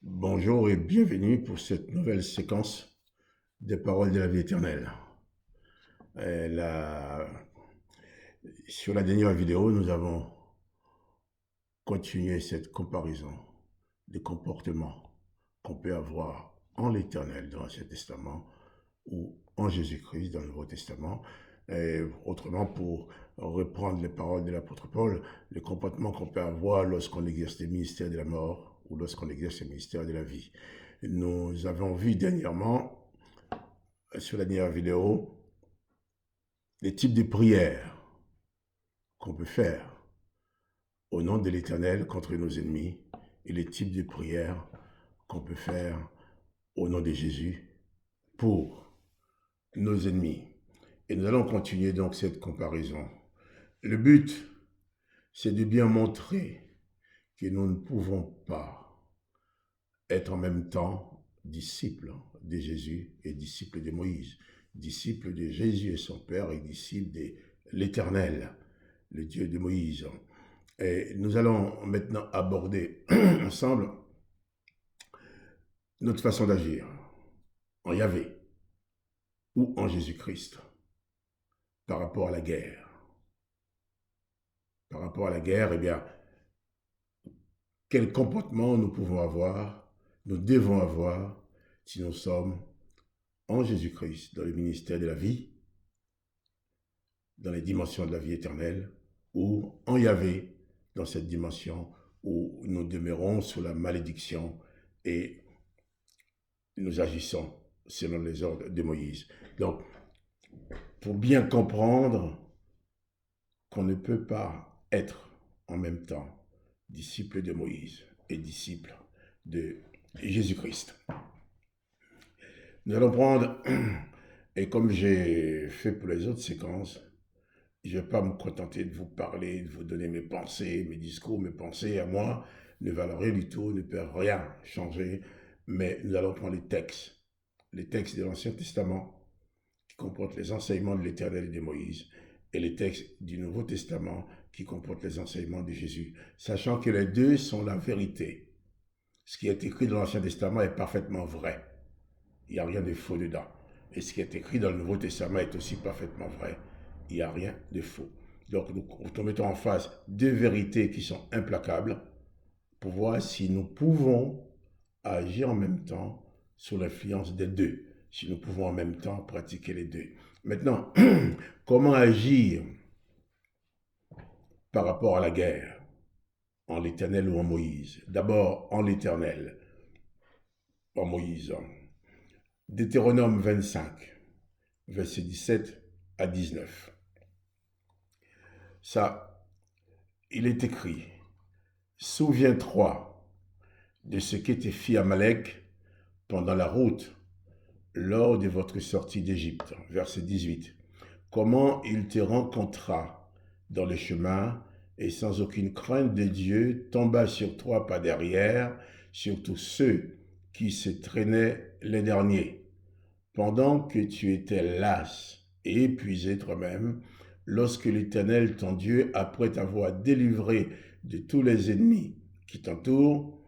Bonjour et bienvenue pour cette nouvelle séquence des paroles de la vie éternelle. Et sur la dernière vidéo, nous avons continué cette comparaison des comportements qu'on peut avoir en l'Éternel dans l'Ancien Testament ou en Jésus-Christ dans le Nouveau Testament. Et autrement, pour reprendre les paroles de l'apôtre Paul, les comportements qu'on peut avoir lorsqu'on exerce le ministère de la mort ou lorsqu'on exerce le ministère de la vie. Nous avons vu dernièrement, sur la dernière vidéo, les types de prières qu'on peut faire au nom de l'Éternel contre nos ennemis et les types de prières qu'on peut faire au nom de Jésus pour nos ennemis. Et nous allons continuer donc cette comparaison. Le but, c'est de bien montrer que nous ne pouvons pas être en même temps disciples de Jésus et disciples de Moïse, disciples de Jésus et son Père et disciples de l'Éternel, le Dieu de Moïse. Et nous allons maintenant aborder ensemble notre façon d'agir en Yahvé ou en Jésus-Christ par rapport à la guerre. Par rapport à la guerre, eh bien, quel comportement nous pouvons avoir, nous devons avoir si nous sommes en Jésus-Christ dans le ministère de la vie, dans les dimensions de la vie éternelle, ou en Yahvé dans cette dimension où nous demeurons sous la malédiction et nous agissons selon les ordres de Moïse. Donc, pour bien comprendre qu'on ne peut pas être en même temps disciple de Moïse et disciple de Jésus-Christ. Nous allons prendre, et comme j'ai fait pour les autres séquences, je ne vais pas me contenter de vous parler, de vous donner mes pensées, mes discours, mes pensées à moi, ne valent rien du tout, ne peuvent rien changer, mais nous allons prendre les textes de l'Ancien Testament, qui comportent les enseignements de l'Éternel et de Moïse, et les textes du Nouveau Testament, qui comportent les enseignements de Jésus, sachant que les deux sont la vérité. Ce qui est écrit dans l'Ancien Testament est parfaitement vrai. Il n'y a rien de faux dedans. Et ce qui est écrit dans le Nouveau Testament est aussi parfaitement vrai. Il n'y a rien de faux. Donc nous mettons en face deux vérités qui sont implacables pour voir si nous pouvons agir en même temps sous l'influence des deux, si nous pouvons en même temps pratiquer les deux. Maintenant, comment agir par rapport à la guerre, en l'Éternel ou en Moïse? D'abord, en l'Éternel, en Moïse. Deutéronome 25, versets 17 à 19. Ça, il est écrit, souviens-toi de ce qu'était fit Amalek pendant la route lors de votre sortie d'Égypte. Verset 18. Comment il te rencontra dans le chemin et sans aucune crainte de Dieu tomba sur toi par derrière, sur tous ceux qui se traînaient les derniers. Pendant que tu étais las et épuisé toi-même, lorsque l'Éternel ton Dieu, après t'avoir délivré de tous les ennemis qui t'entourent,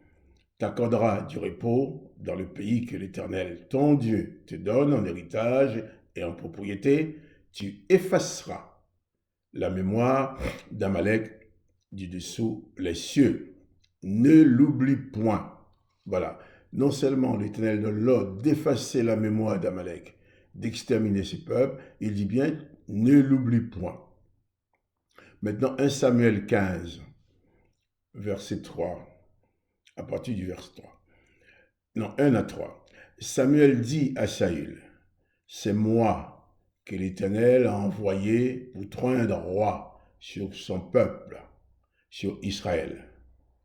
t'accordera du repos dans le pays que l'Éternel ton Dieu te donne en héritage et en propriété, tu effaceras la mémoire d'Amalek du dessous les cieux. Ne l'oublie point. Voilà. Non seulement l'Éternel donne l'ordre d'effacer la mémoire d'Amalek, d'exterminer ses peuples, il dit bien, ne l'oublie point. Maintenant, 1 Samuel 15, verset 3, à partir du verset 3. Non, 1 à 3. Samuel dit à Saül, c'est moi que l'Éternel a envoyé pour trôner roi sur son peuple, sur Israël.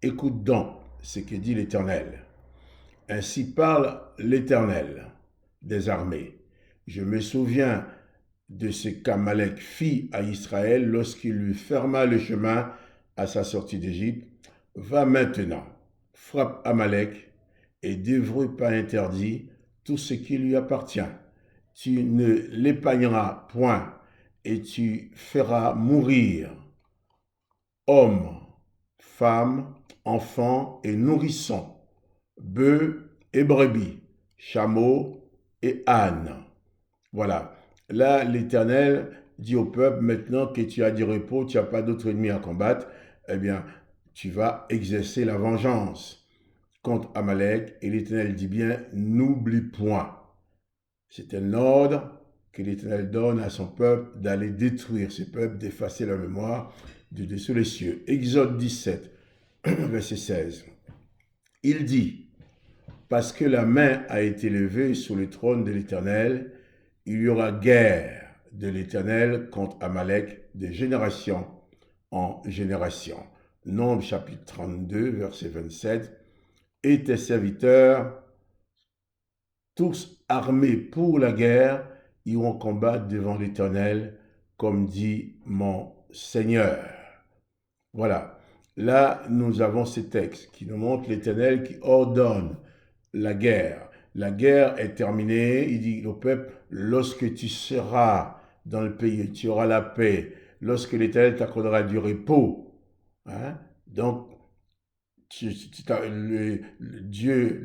Écoute donc ce que dit l'Éternel. Ainsi parle l'Éternel des armées. Je me souviens de ce qu'Amalek fit à Israël lorsqu'il lui ferma le chemin à sa sortie d'Égypte. Va maintenant, frappe Amalek et dévore pas interdit tout ce qui lui appartient. Tu ne l'épargneras point et tu feras mourir hommes, femmes, enfants et nourrissons bœufs et brebis, chameaux et ânes. Voilà. Là, l'Éternel dit au peuple, maintenant que tu as du repos, tu n'as pas d'autre ennemi à combattre, eh bien, tu vas exercer la vengeance contre Amalek. Et l'Éternel dit bien, n'oublie point. C'est un ordre que l'Éternel donne à son peuple d'aller détruire ce peuple, d'effacer leur mémoire du dessous les cieux. Exode 17, verset 16. Il dit, parce que la main a été levée sur le trône de l'Éternel, il y aura guerre de l'Éternel contre Amalek de génération en génération. Nombre chapitre 32, verset 27. Et tes serviteurs, tous armés pour la guerre, iront combattre devant l'Éternel, comme dit mon Seigneur. Voilà. Là, nous avons ces textes qui nous montrent l'Éternel qui ordonne la guerre. La guerre est terminée. Il dit au peuple, lorsque tu seras dans le pays, tu auras la paix. Lorsque l'Éternel t'accordera du repos. Hein? Donc,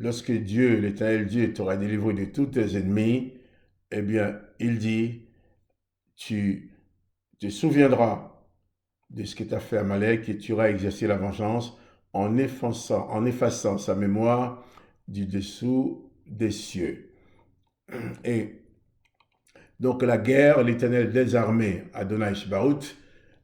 lorsque Dieu, l'Éternel Dieu, t'aura délivré de tous tes ennemis, eh bien, il dit, tu te souviendras de ce que tu as fait à Amalek et tu auras exercé la vengeance en effaçant sa mémoire du dessous des cieux. Et donc la guerre, l'Éternel des armées, Adonai Shbaout,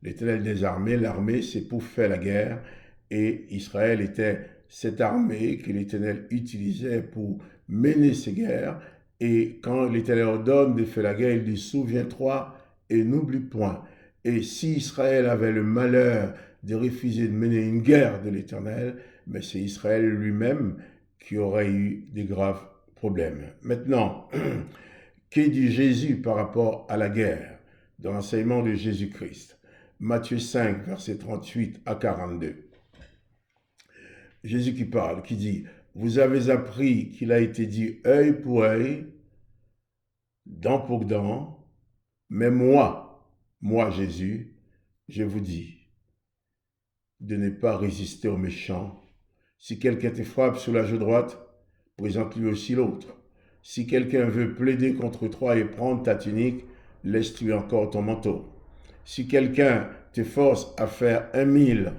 l'Éternel des armées, l'armée c'est pour faire la guerre, et Israël était cette armée que l'Éternel utilisait pour mener ces guerres, et quand l'Éternel ordonne de faire la guerre, il dit, souviens-toi et n'oublie point. Et si Israël avait le malheur de refuser de mener une guerre de l'Éternel, mais c'est Israël lui-même qui aurait eu des graves problèmes. Maintenant, que dit Jésus par rapport à la guerre dans l'enseignement de Jésus-Christ? Matthieu 5, versets 38 à 42. Jésus qui parle, qui dit, vous avez appris qu'il a été dit œil pour œil, dent pour dent, mais moi Jésus, je vous dis de ne pas résister aux méchants. Si quelqu'un te frappe sur la joue droite, présente-lui aussi l'autre. Si quelqu'un veut plaider contre toi et prendre ta tunique, laisse-lui encore ton manteau. Si quelqu'un te force à faire 1 000,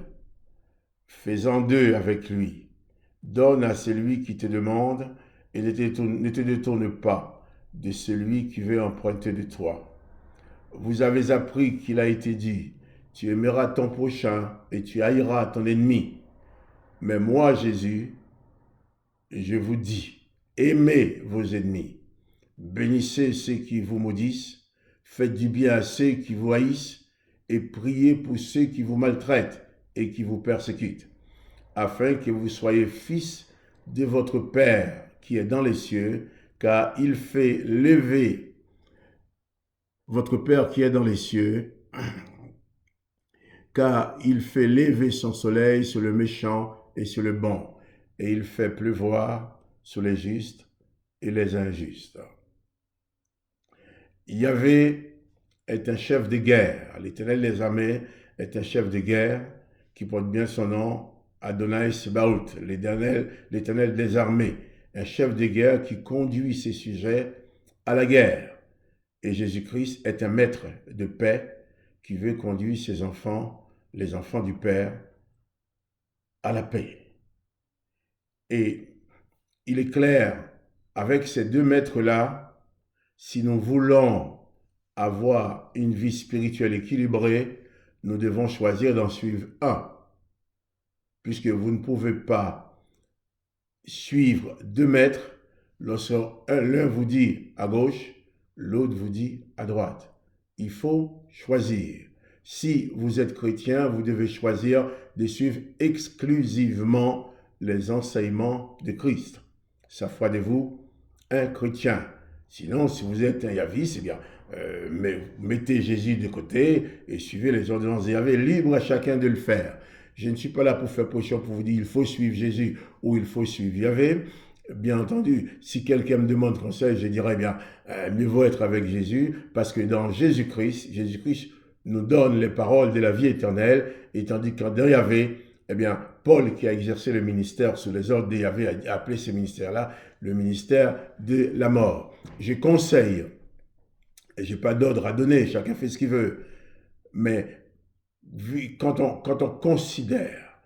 fais-en 2 avec lui. Donne à celui qui te demande et ne te détourne pas de celui qui veut emprunter de toi. Vous avez appris qu'il a été dit, tu aimeras ton prochain et tu haïras ton ennemi. Mais moi, Jésus, je vous dis, aimez vos ennemis, bénissez ceux qui vous maudissent, faites du bien à ceux qui vous haïssent et priez pour ceux qui vous maltraitent et qui vous persécutent, afin que vous soyez fils de votre Père qui est dans les cieux, car il fait lever votre Père qui est dans les cieux, car il fait lever son soleil sur le méchant et sur le bon, et il fait pleuvoir sur les justes et les injustes. Yahvé est un chef de guerre. L'Éternel des armées est un chef de guerre qui porte bien son nom, Adonai Sebaout, l'Éternel des armées, un chef de guerre qui conduit ses sujets à la guerre. Et Jésus-Christ est un maître de paix qui veut conduire ses enfants, les enfants du Père, à la paix. Et il est clair, avec ces deux maîtres-là, si nous voulons avoir une vie spirituelle équilibrée, nous devons choisir d'en suivre un. Puisque vous ne pouvez pas suivre 2 maîtres lorsque l'un vous dit à gauche, l'autre vous dit à droite. Il faut choisir. Si vous êtes chrétien, vous devez choisir de suivre exclusivement les enseignements de Christ. Ça fera de vous un chrétien. Sinon, si vous êtes un yaviste, eh bien, mettez Jésus de côté et suivez les ordonnances de Yahvé, libre à chacun de le faire. Je ne suis pas là pour faire pression pour vous dire il faut suivre Jésus ou il faut suivre Yahvé. Bien entendu, si quelqu'un me demande conseil, je dirais bien, mieux vaut être avec Jésus, parce que dans Jésus-Christ nous donne les paroles de la vie éternelle, et tandis qu'en Yahvé, eh bien, Paul qui a exercé le ministère sous les ordres et avait appelé ce ministère-là le ministère de la mort. Je conseille, et je n'ai pas d'ordre à donner, chacun fait ce qu'il veut, mais quand on considère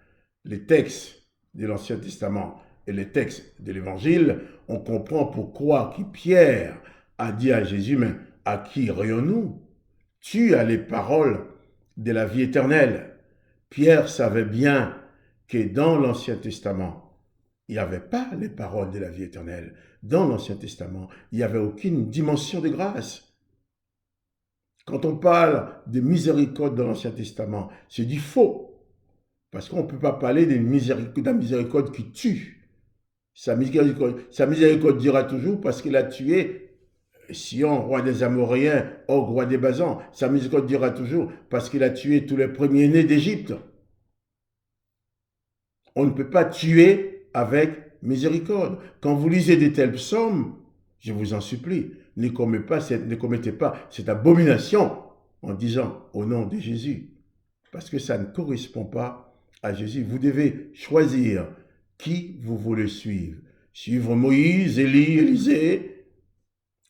les textes de l'Ancien Testament et les textes de l'Évangile, on comprend pourquoi Pierre a dit à Jésus, mais à qui irions-nous? Tu as les paroles de la vie éternelle. Pierre savait bien que dans l'Ancien Testament, il n'y avait pas les paroles de la vie éternelle. Dans l'Ancien Testament, il n'y avait aucune dimension de grâce. Quand on parle de miséricorde dans l'Ancien Testament, c'est du faux. Parce qu'on ne peut pas parler de la miséricorde qui tue. Sa miséricorde dira toujours parce qu'il a tué Sion, roi des Amoréens, Og, roi des Basans. Sa miséricorde dira toujours parce qu'il a tué tous les premiers-nés d'Égypte. On ne peut pas tuer avec miséricorde. Quand vous lisez de tels psaumes, je vous en supplie, ne commettez pas cette abomination en disant au nom de Jésus, parce que ça ne correspond pas à Jésus. Vous devez choisir qui vous voulez suivre. Suivre Moïse, Élie, Élisée,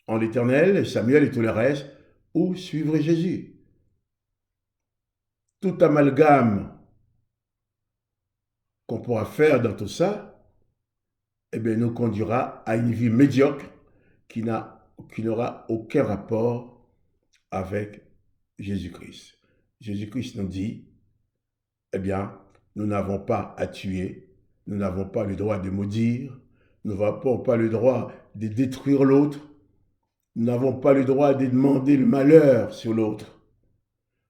en l'Éternel, Samuel et tout le reste, ou suivre Jésus. Tout amalgame qu'on pourra faire dans tout ça, eh bien, nous conduira à une vie médiocre qui n'aura aucun rapport avec Jésus-Christ. Jésus-Christ nous dit, eh bien, nous n'avons pas à tuer, nous n'avons pas le droit de maudire, nous n'avons pas le droit de détruire l'autre, nous n'avons pas le droit de demander le malheur sur l'autre,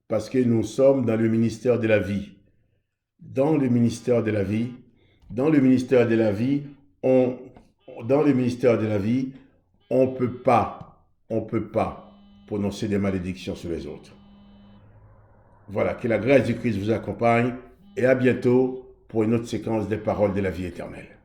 parce que nous sommes dans le ministère de la vie. Dans le ministère de la vie, on peut pas prononcer des malédictions sur les autres. Voilà, que la grâce du Christ vous accompagne et à bientôt pour une autre séquence des paroles de la vie éternelle.